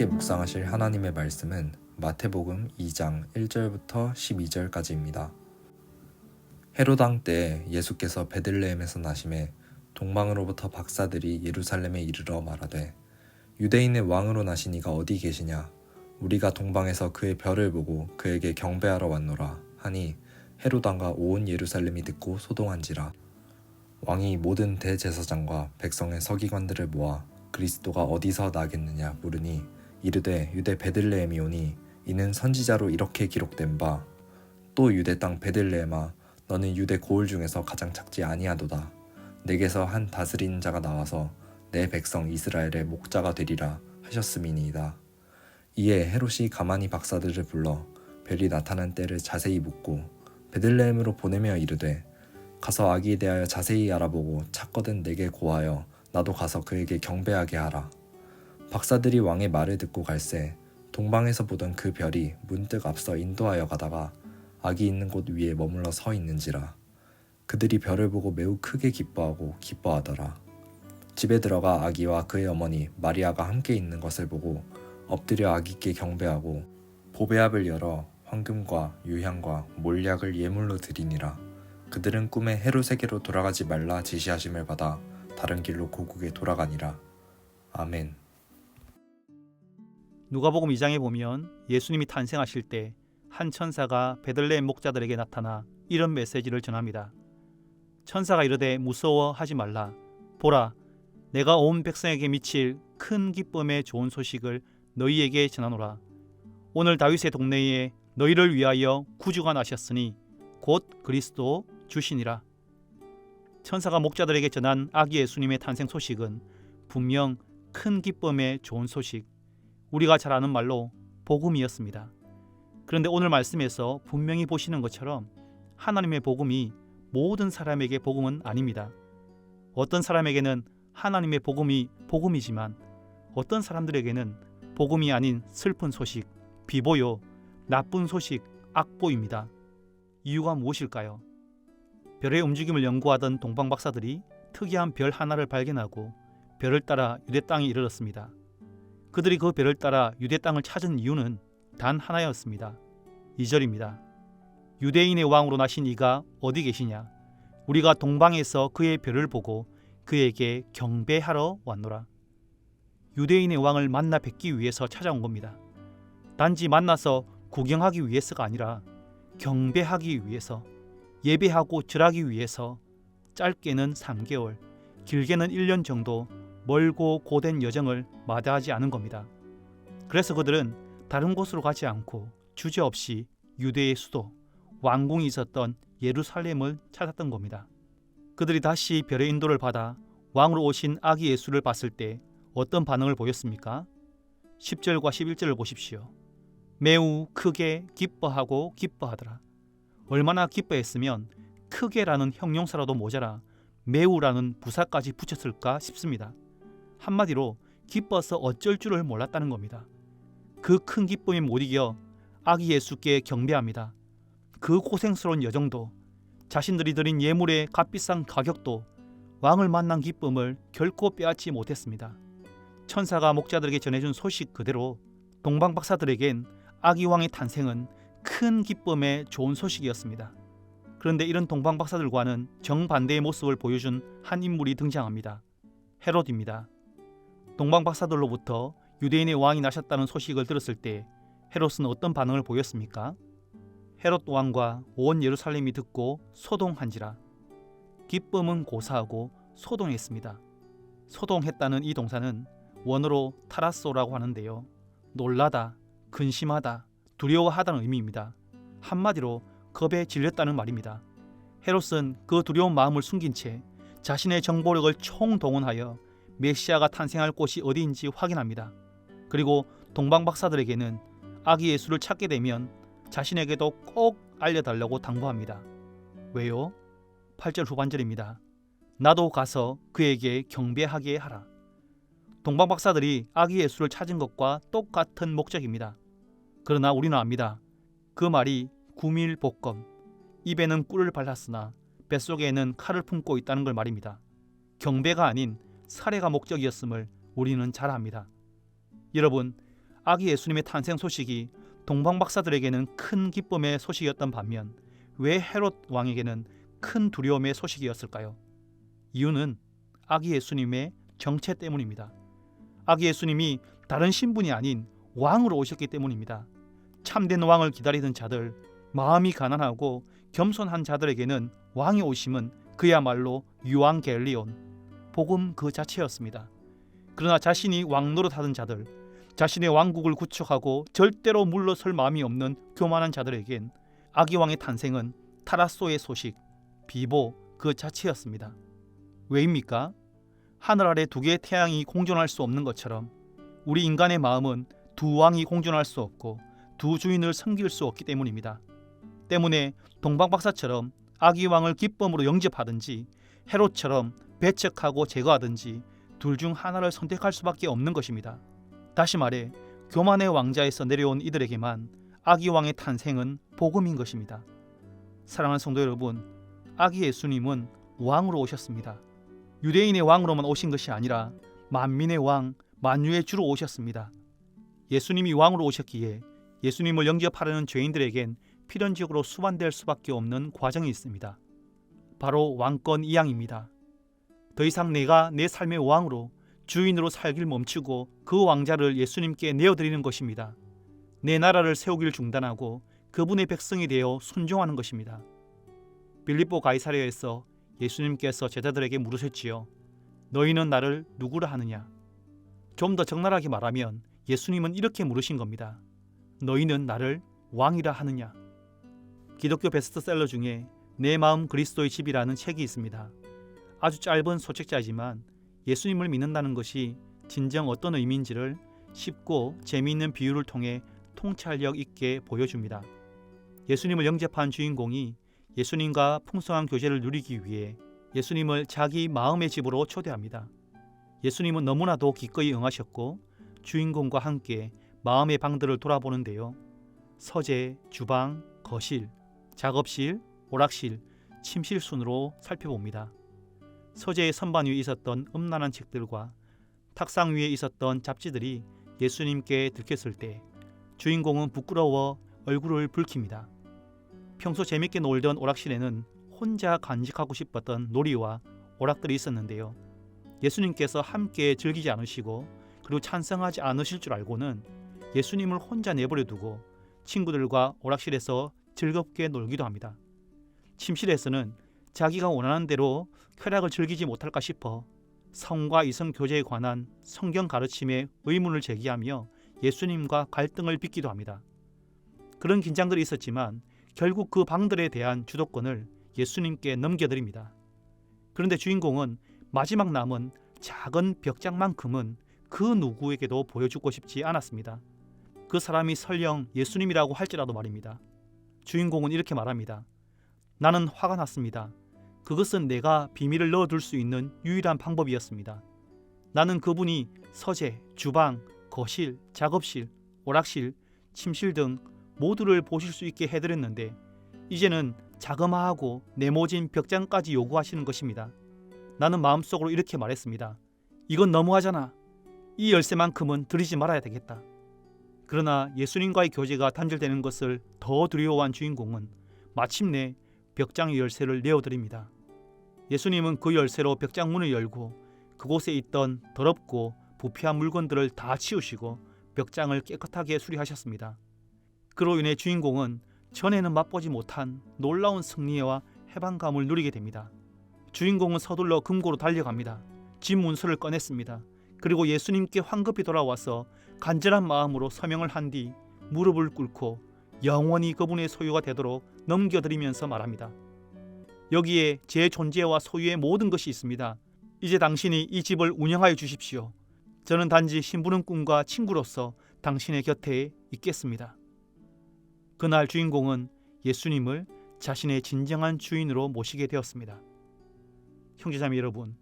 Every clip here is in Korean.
함께 묵상하실 하나님의 말씀은 마태복음 2장 1절부터 12절까지입니다. 헤롯 왕 때 예수께서 베들레헴에서 나심에 동방으로부터 박사들이 예루살렘에 이르러 말하되 유대인의 왕으로 나신 이가 어디 계시냐? 우리가 동방에서 그의 별을 보고 그에게 경배하러 왔노라 하니 헤롯 왕과 온 예루살렘이 듣고 소동한지라. 왕이 모든 대제사장과 백성의 서기관들을 모아 그리스도가 어디서 나겠느냐 물으니 이르되 유대 베들레헴이오니 이는 선지자로 이렇게 기록된 바 또 유대 땅 베들레헴아 너는 유대 고을 중에서 가장 작지 아니하도다. 내게서 한 다스리는 자가 나와서 내 백성 이스라엘의 목자가 되리라 하셨음이니이다. 이에 헤롯이 가만히 박사들을 불러 별이 나타난 때를 자세히 묻고 베들레헴으로 보내며 이르되 가서 아기에 대하여 자세히 알아보고 찾거든 내게 고하여 나도 가서 그에게 경배하게 하라. 박사들이 왕의 말을 듣고 갈새 동방에서 보던 그 별이 문득 앞서 인도하여 가다가 아기 있는 곳 위에 머물러 서 있는지라. 그들이 별을 보고 매우 크게 기뻐하고 기뻐하더라. 집에 들어가 아기와 그의 어머니 마리아가 함께 있는 것을 보고 엎드려 아기께 경배하고 보배압을 열어 황금과 유향과 몰약을 예물로 드리니라. 그들은 꿈에 헤롯에게로 돌아가지 말라 지시하심을 받아 다른 길로 고국에 돌아가니라. 아멘. 누가복음 2장에 보면 예수님이 탄생하실 때 한 천사가 베들레헴 목자들에게 나타나 이런 메시지를 전합니다. 천사가 이르되 무서워하지 말라. 보라, 내가 온 백성에게 미칠 큰 기쁨의 좋은 소식을 너희에게 전하노라. 오늘 다윗의 동네에 너희를 위하여 구주가 나셨으니 곧 그리스도 주시니라. 천사가 목자들에게 전한 아기 예수님의 탄생 소식은 분명 큰 기쁨의 좋은 소식, 우리가 잘 아는 말로 복음이었습니다. 그런데 오늘 말씀에서 분명히 보시는 것처럼 하나님의 복음이 모든 사람에게 복음은 아닙니다. 어떤 사람에게는 하나님의 복음이 복음이지만 어떤 사람들에게는 복음이 아닌 슬픈 소식, 비보요, 나쁜 소식, 악보입니다. 이유가 무엇일까요? 별의 움직임을 연구하던 동방 박사들이 특이한 별 하나를 발견하고 별을 따라 유대 땅에 이르렀습니다. 그들이 그 별을 따라 유대 땅을 찾은 이유는 단 하나였습니다. 2절입니다. 유대인의 왕으로 나신 이가 어디 계시냐? 우리가 동방에서 그의 별을 보고 그에게 경배하러 왔노라. 유대인의 왕을 만나 뵙기 위해서 찾아온 겁니다. 단지 만나서 구경하기 위해서가 아니라 경배하기 위해서, 예배하고 절하기 위해서 짧게는 3개월, 길게는 1년 정도 멀고 고된 여정을 마다하지 않은 겁니다. 그래서 그들은 다른 곳으로 가지 않고 주저없이 유대의 수도, 왕궁이 있었던 예루살렘을 찾았던 겁니다. 그들이 다시 별의 인도를 받아 왕으로 오신 아기 예수를 봤을 때 어떤 반응을 보였습니까? 10절과 11절을 보십시오. 매우 크게 기뻐하고 기뻐하더라. 얼마나 기뻐했으면 크게라는 형용사라도 모자라 매우라는 부사까지 붙였을까 싶습니다. 한마디로 기뻐서 어쩔 줄을 몰랐다는 겁니다. 그 큰 기쁨에 못 이겨 아기 예수께 경배합니다. 그 고생스러운 여정도, 자신들이 드린 예물의 값비싼 가격도 왕을 만난 기쁨을 결코 빼앗지 못했습니다. 천사가 목자들에게 전해준 소식 그대로 동방 박사들에겐 아기 왕의 탄생은 큰 기쁨의 좋은 소식이었습니다. 그런데 이런 동방 박사들과는 정반대의 모습을 보여준 한 인물이 등장합니다. 헤롯입니다. 동방 박사들로부터 유대인의 왕이 나셨다는 소식을 들었을 때 헤롯은 어떤 반응을 보였습니까? 헤롯 왕과 온 예루살렘이 듣고 소동한지라. 기쁨은 고사하고 소동했습니다. 소동했다는 이 동사는 원어로 타라소라고 하는데요. 놀라다, 근심하다, 두려워하다는 의미입니다. 한마디로 겁에 질렸다는 말입니다. 헤롯은 그 두려운 마음을 숨긴 채 자신의 정보력을 총동원하여 메시아가 탄생할 곳이 어디인지 확인합니다. 그리고 동방 박사들에게는 아기 예수를 찾게 되면 자신에게도 꼭 알려달라고 당부합니다. 왜요? 8절 후반절입니다. 나도 가서 그에게 경배하게 하라. 동방 박사들이 아기 예수를 찾은 것과 똑같은 목적입니다. 그러나 우리는 압니다. 그 말이 구밀복검, 입에는 꿀을 발랐으나 뱃속에는 칼을 품고 있다는 걸 말입니다. 경배가 아닌 살해가 목적이었음을 우리는 잘 압니다. 여러분, 아기 예수님의 탄생 소식이 동방 박사들에게는 큰 기쁨의 소식이었던 반면 왜 헤롯 왕에게는 큰 두려움의 소식이었을까요? 이유는 아기 예수님의 정체 때문입니다. 아기 예수님이 다른 신분이 아닌 왕으로 오셨기 때문입니다. 참된 왕을 기다리던 자들, 마음이 가난하고 겸손한 자들에게는 왕의 오심은 그야말로 유앙겔리온, 복음 그 자체였습니다. 그러나 자신이 왕 노릇하던 자들, 자신의 왕국을 구축하고 절대로 물러설 마음이 없는 교만한 자들에겐 아기 왕의 탄생은 타라소의 소식, 비보 그 자체였습니다. 왜입니까? 하늘 아래 두 개의 태양이 공존할 수 없는 것처럼 우리 인간의 마음은 두 왕이 공존할 수 없고 두 주인을 섬길 수 없기 때문입니다. 때문에 동방박사처럼 아기 왕을 기쁨으로 영접하든지 헤롯처럼 배척하고 제거하든지 둘 중 하나를 선택할 수밖에 없는 것입니다. 다시 말해 교만의 왕자에서 내려온 이들에게만 아기 왕의 탄생은 복음인 것입니다. 사랑하는 성도 여러분, 아기 예수님은 왕으로 오셨습니다. 유대인의 왕으로만 오신 것이 아니라 만민의 왕, 만유의 주로 오셨습니다. 예수님이 왕으로 오셨기에 예수님을 영접하려는 죄인들에겐 필연적으로 수반될 수밖에 없는 과정이 있습니다. 바로 왕권 이양입니다. 더 이상 내가 내 삶의 왕으로 주인으로 살길 멈추고 그 왕자를 예수님께 내어드리는 것입니다. 내 나라를 세우길 중단하고 그분의 백성이 되어 순종하는 것입니다. 빌립보 가이사랴에서 예수님께서 제자들에게 물으셨지요. 너희는 나를 누구라 하느냐? 좀 더 적나라하게 말하면 예수님은 이렇게 물으신 겁니다. 너희는 나를 왕이라 하느냐? 기독교 베스트셀러 중에 내 마음 그리스도의 집이라는 책이 있습니다. 아주 짧은 소책자이지만 예수님을 믿는다는 것이 진정 어떤 의미인지를 쉽고 재미있는 비유를 통해 통찰력 있게 보여줍니다. 예수님을 영접한 주인공이 예수님과 풍성한 교제를 누리기 위해 예수님을 자기 마음의 집으로 초대합니다. 예수님은 너무나도 기꺼이 응하셨고 주인공과 함께 마음의 방들을 돌아보는데요. 서재, 주방, 거실, 작업실, 오락실, 침실 순으로 살펴봅니다. 서재의 선반 위에 있었던 음란한 책들과 탁상 위에 있었던 잡지들이 예수님께 들켰을 때 주인공은 부끄러워 얼굴을 붉힙니다. 평소 재밌게 놀던 오락실에는 혼자 간직하고 싶었던 놀이와 오락들이 있었는데요. 예수님께서 함께 즐기지 않으시고 그리고 찬성하지 않으실 줄 알고는 예수님을 혼자 내버려 두고 친구들과 오락실에서 즐겁게 놀기도 합니다. 침실에서는 자기가 원하는 대로 쾌락을 즐기지 못할까 싶어 성과 이성 교제에 관한 성경 가르침에 의문을 제기하며 예수님과 갈등을 빚기도 합니다. 그런 긴장들이 있었지만 결국 그 방들에 대한 주도권을 예수님께 넘겨드립니다. 그런데 주인공은 마지막 남은 작은 벽장만큼은 그 누구에게도 보여주고 싶지 않았습니다. 그 사람이 설령 예수님이라고 할지라도 말입니다. 주인공은 이렇게 말합니다. 나는 화가 났습니다. 그것은 내가 비밀을 넣어둘 수 있는 유일한 방법이었습니다. 나는 그분이 서재, 주방, 거실, 작업실, 오락실, 침실 등 모두를 보실 수 있게 해드렸는데 이제는 자그마하고 네모진 벽장까지 요구하시는 것입니다. 나는 마음속으로 이렇게 말했습니다. 이건 너무하잖아. 이 열쇠만큼은 드리지 말아야 되겠다. 그러나 예수님과의 교제가 단절되는 것을 더 두려워한 주인공은 마침내 벽장의 열쇠를 내어드립니다. 예수님은 그 열쇠로 벽장 문을 열고 그곳에 있던 더럽고 부패한 물건들을 다 치우시고 벽장을 깨끗하게 수리하셨습니다. 그로 인해 주인공은 전에는 맛보지 못한 놀라운 승리와 해방감을 누리게 됩니다. 주인공은 서둘러 금고로 달려갑니다. 집 문서를 꺼냈습니다. 그리고 예수님께 황급히 돌아와서 간절한 마음으로 서명을 한 뒤 무릎을 꿇고 영원히 그분의 소유가 되도록 넘겨드리면서 말합니다. 여기에 제 존재와 소유의 모든 것이 있습니다. 이제 당신이 이 집을 운영하여 주십시오. 저는 단지 심부름꾼과 친구로서 당신의 곁에 있겠습니다. 그날 주인공은 예수님을 자신의 진정한 주인으로 모시게 되었습니다. 형제자매 여러분,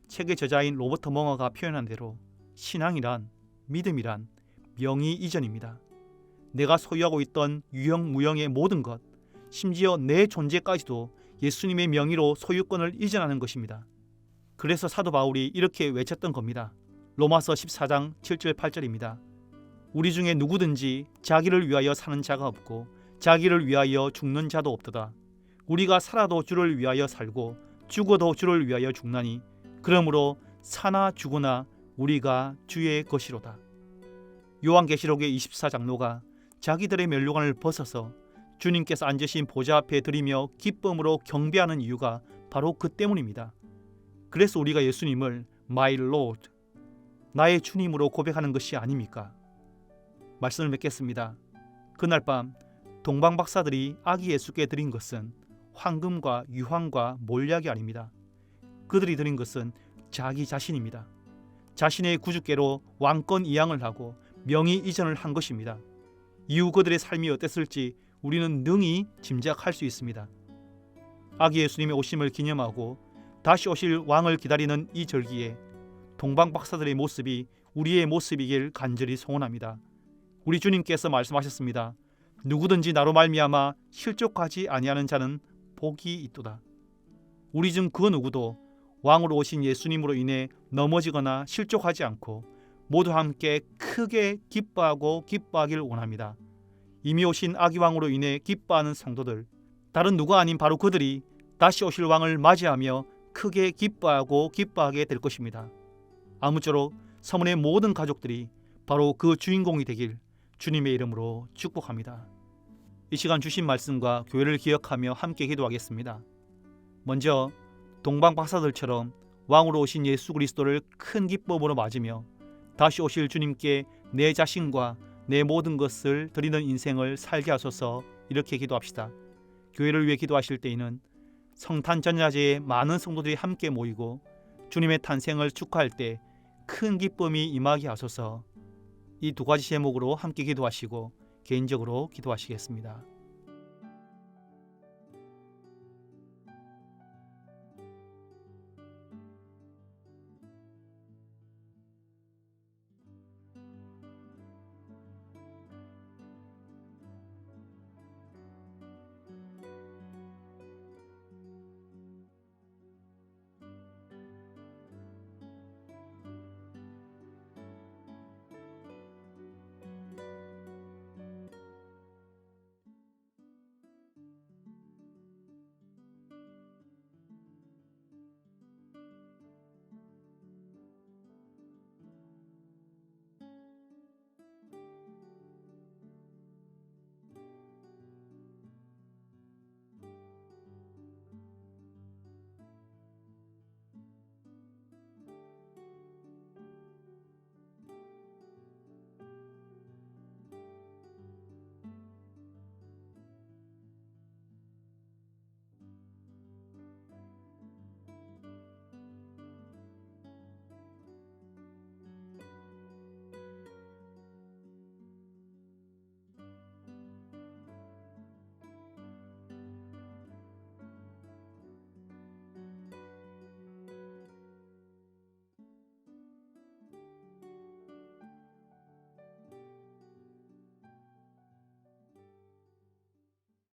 책의 저자인 로버트 멍어가 표현한 대로 신앙이란, 믿음이란 명의 이전입니다. 내가 소유하고 있던 유형무형의 모든 것, 심지어 내 존재까지도 예수님의 명의로 소유권을 이전하는 것입니다. 그래서 사도 바울이 이렇게 외쳤던 겁니다. 로마서 14장 7절 8절입니다. 우리 중에 누구든지 자기를 위하여 사는 자가 없고 자기를 위하여 죽는 자도 없도다. 우리가 살아도 주를 위하여 살고 죽어도 주를 위하여 죽나니 그러므로 사나 죽으나 우리가 주의 것이로다. 요한계시록의 24장로가 자기들의 면류관을 벗어서 주님께서 앉으신 보좌 앞에 드리며 기쁨으로 경배하는 이유가 바로 그 때문입니다. 그래서 우리가 예수님을 My Lord, 나의 주님으로 고백하는 것이 아닙니까? 말씀을 맺겠습니다. 그날 밤 동방 박사들이 아기 예수께 드린 것은 황금과 유황과 몰약이 아닙니다. 그들이 드린 것은 자기 자신입니다. 자신의 구주께로 왕권 이양을 하고 명의 이전을 한 것입니다. 이후 그들의 삶이 어땠을지 우리는 능히 짐작할 수 있습니다. 아기 예수님의 오심을 기념하고 다시 오실 왕을 기다리는 이 절기에 동방 박사들의 모습이 우리의 모습이길 간절히 소원합니다. 우리 주님께서 말씀하셨습니다. 누구든지 나로 말미암아 실족하지 아니하는 자는 복이 있도다. 우리 중 그 누구도 왕으로 오신 예수님으로 인해 넘어지거나 실족하지 않고 모두 함께 크게 기뻐하고 기뻐하길 원합니다. 이미 오신 아기 왕으로 인해 기뻐하는 성도들, 다른 누가 아닌 바로 그들이 다시 오실 왕을 맞이하며 크게 기뻐하고 기뻐하게 될 것입니다. 아무쪼록 서문의 모든 가족들이 바로 그 주인공이 되길 주님의 이름으로 축복합니다. 이 시간 주신 말씀과 교회를 기억하며 함께 기도하겠습니다. 먼저 동방 박사들처럼 왕으로 오신 예수 그리스도를 큰 기쁨으로 맞으며 다시 오실 주님께 내 자신과 내 모든 것을 드리는 인생을 살게 하소서. 이렇게 기도합시다. 교회를 위해 기도하실 때에는 성탄 전야제에 많은 성도들이 함께 모이고 주님의 탄생을 축하할 때 큰 기쁨이 임하게 하소서. 이 두 가지 제목으로 함께 기도하시고 개인적으로 기도하시겠습니다.